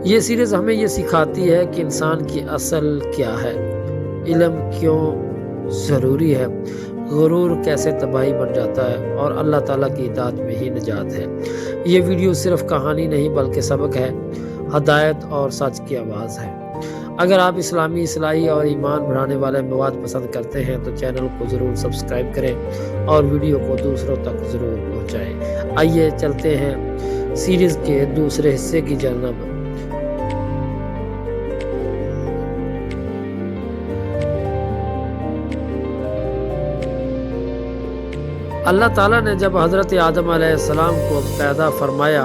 یہ سیریز ہمیں یہ سکھاتی ہے کہ انسان کی اصل کیا ہے، علم کیوں ضروری ہے، غرور کیسے تباہی بن جاتا ہے اور اللہ تعالیٰ کی اطاعت میں ہی نجات ہے۔ یہ ویڈیو صرف کہانی نہیں بلکہ سبق ہے، ہدایت اور سچ کی آواز ہے۔ اگر آپ اسلامی اصلاحی اور ایمان بڑھانے والے مواد پسند کرتے ہیں تو چینل کو ضرور سبسکرائب کریں اور ویڈیو کو دوسروں تک ضرور پہنچائیں۔ آئیے چلتے ہیں سیریز کے دوسرے حصے کی جانب۔ اللہ تعالیٰ نے جب حضرت آدم علیہ السلام کو پیدا فرمایا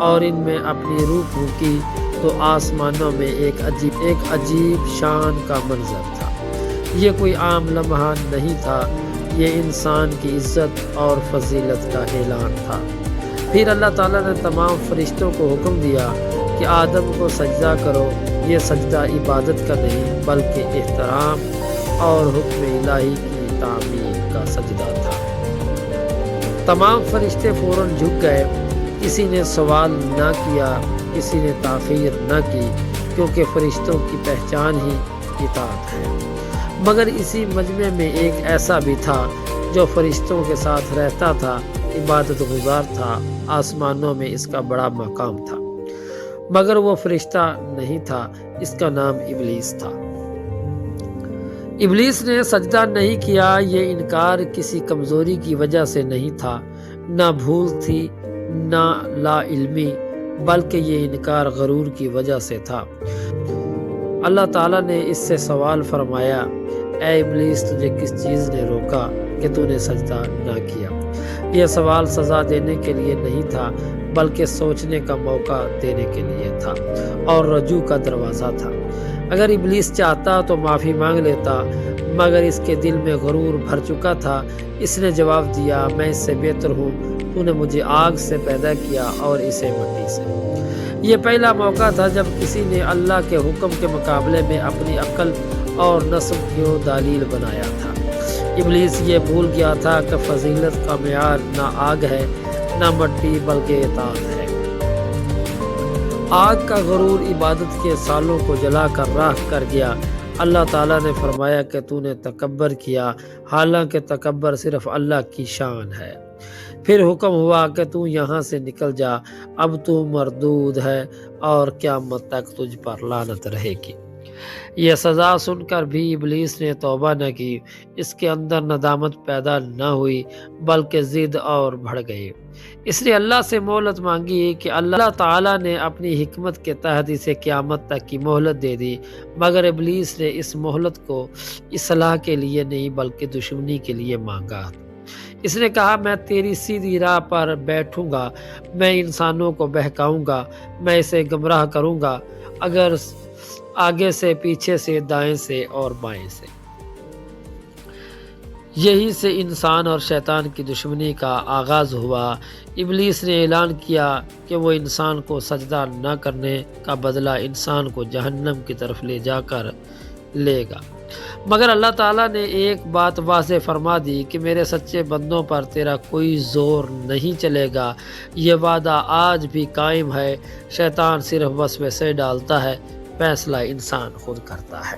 اور ان میں اپنی روح پھونکی تو آسمانوں میں ایک عجیب شان کا منظر تھا۔ یہ کوئی عام لمحہ نہیں تھا، یہ انسان کی عزت اور فضیلت کا اعلان تھا۔ پھر اللہ تعالیٰ نے تمام فرشتوں کو حکم دیا کہ آدم کو سجدہ کرو۔ یہ سجدہ عبادت کا نہیں بلکہ احترام اور حکم الہی کی تعمیل کا سجدہ تھا۔ تمام فرشتے فوراً جھک گئے، کسی نے سوال نہ کیا، کسی نے تاخیر نہ کی، کیونکہ فرشتوں کی پہچان ہی اطاعت ہے۔ مگر اسی مجمع میں ایک ایسا بھی تھا جو فرشتوں کے ساتھ رہتا تھا، عبادت گزار تھا، آسمانوں میں اس کا بڑا مقام تھا، مگر وہ فرشتہ نہیں تھا، اس کا نام ابلیس تھا۔ ابلیس نے سجدہ نہیں کیا۔ یہ انکار کسی کمزوری کی وجہ سے نہیں تھا، نہ بھول تھی نہ لا علمی، بلکہ یہ انکار غرور کی وجہ سے تھا۔ اللہ تعالیٰ نے اس سے سوال فرمایا، اے ابلیس، تجھے کس چیز نے روکا کہ تو نے سجدہ نہ کیا؟ یہ سوال سزا دینے کے لیے نہیں تھا بلکہ سوچنے کا موقع دینے کے لیے تھا اور رجوع کا دروازہ تھا۔ اگر ابلیس چاہتا تو معافی مانگ لیتا، مگر اس کے دل میں غرور بھر چکا تھا۔ اس نے جواب دیا، میں اس سے بہتر ہوں، تو نے مجھے آگ سے پیدا کیا اور اسے مٹی سے۔ یہ پہلا موقع تھا جب کسی نے اللہ کے حکم کے مقابلے میں اپنی عقل اور نسب کو دلیل بنایا تھا۔ ابلیس یہ بھول گیا تھا کہ فضیلت کا معیار نہ آگ ہے نہ مٹی بلکہ اطاعت ہے۔ آگ کا غرور عبادت کے سالوں کو جلا کر راکھ کر گیا۔ اللہ تعالیٰ نے فرمایا کہ تو نے تکبر کیا، حالانکہ تکبر صرف اللہ کی شان ہے۔ پھر حکم ہوا کہ تو یہاں سے نکل جا، اب تو مردود ہے اور قیامت تک تجھ پر لعنت رہے گی۔ یہ سزا سن کر بھی ابلیس نے توبہ نہ کی، اس کے اندر ندامت پیدا نہ ہوئی بلکہ ضد اور بڑھ گئی۔ اس نے اللہ سے مہلت مانگی کہ اللہ تعالیٰ نے اپنی حکمت کے تحت اسے قیامت تک کی مہلت دے دی، مگر ابلیس نے اس مہلت کو اصلاح کے لیے نہیں بلکہ دشمنی کے لیے مانگا۔ اس نے کہا، میں تیری سیدھی راہ پر بیٹھوں گا، میں انسانوں کو بہکاؤں گا، میں اسے گمراہ کروں گا، اگر آگے سے، پیچھے سے، دائیں سے اور بائیں سے۔ یہی سے انسان اور شیطان کی دشمنی کا آغاز ہوا۔ ابلیس نے اعلان کیا کہ وہ انسان کو سجدہ نہ کرنے کا بدلہ انسان کو جہنم کی طرف لے جا کر لے گا، مگر اللہ تعالیٰ نے ایک بات واضح فرما دی کہ میرے سچے بندوں پر تیرا کوئی زور نہیں چلے گا۔ یہ وعدہ آج بھی قائم ہے۔ شیطان صرف وسوسے ڈالتا ہے، فیصلہ انسان خود کرتا ہے۔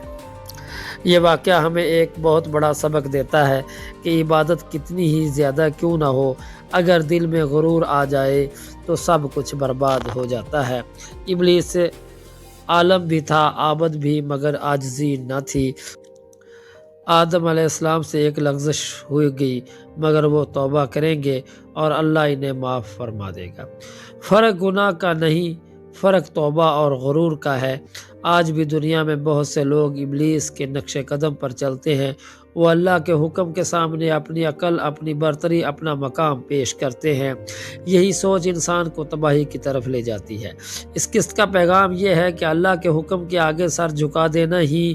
یہ واقعہ ہمیں ایک بہت بڑا سبق دیتا ہے کہ عبادت کتنی ہی زیادہ کیوں نہ ہو، اگر دل میں غرور آ جائے تو سب کچھ برباد ہو جاتا ہے۔ ابلیس عالم بھی تھا، عابد بھی، مگر عاجزی نہ تھی۔ آدم علیہ السلام سے ایک لغزش ہوئی گئی، مگر وہ توبہ کریں گے اور اللہ انہیں معاف فرما دے گا۔ فرق گناہ کا نہیں، فرق توبہ اور غرور کا ہے۔ آج بھی دنیا میں بہت سے لوگ ابلیس کے نقش قدم پر چلتے ہیں۔ وہ اللہ کے حکم کے سامنے اپنی عقل، اپنی برتری، اپنا مقام پیش کرتے ہیں۔ یہی سوچ انسان کو تباہی کی طرف لے جاتی ہے۔ اس قسط کا پیغام یہ ہے کہ اللہ کے حکم کے آگے سر جھکا دینا ہی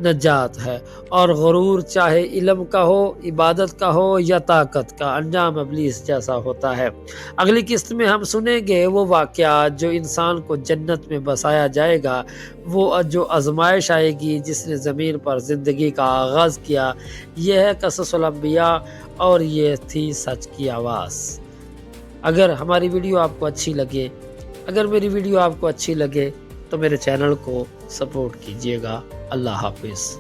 نجات ہے، اور غرور چاہے علم کا ہو، عبادت کا ہو یا طاقت کا، انجام ابلیس جیسا ہوتا ہے۔ اگلی قسط میں ہم سنیں گے وہ واقعات جو انسان کو جنت میں بسایا جائے گا، وہ جو آزمائش آئے گی جس نے زمین پر زندگی کا آغاز کیا۔ یہ ہے قصص الانبیاء اور یہ تھی سچ کی آواز۔ اگر ہماری ویڈیو آپ کو اچھی لگے اگر میری ویڈیو آپ کو اچھی لگے تو میرے چینل کو سپورٹ کیجیے گا۔ اللہ حافظ۔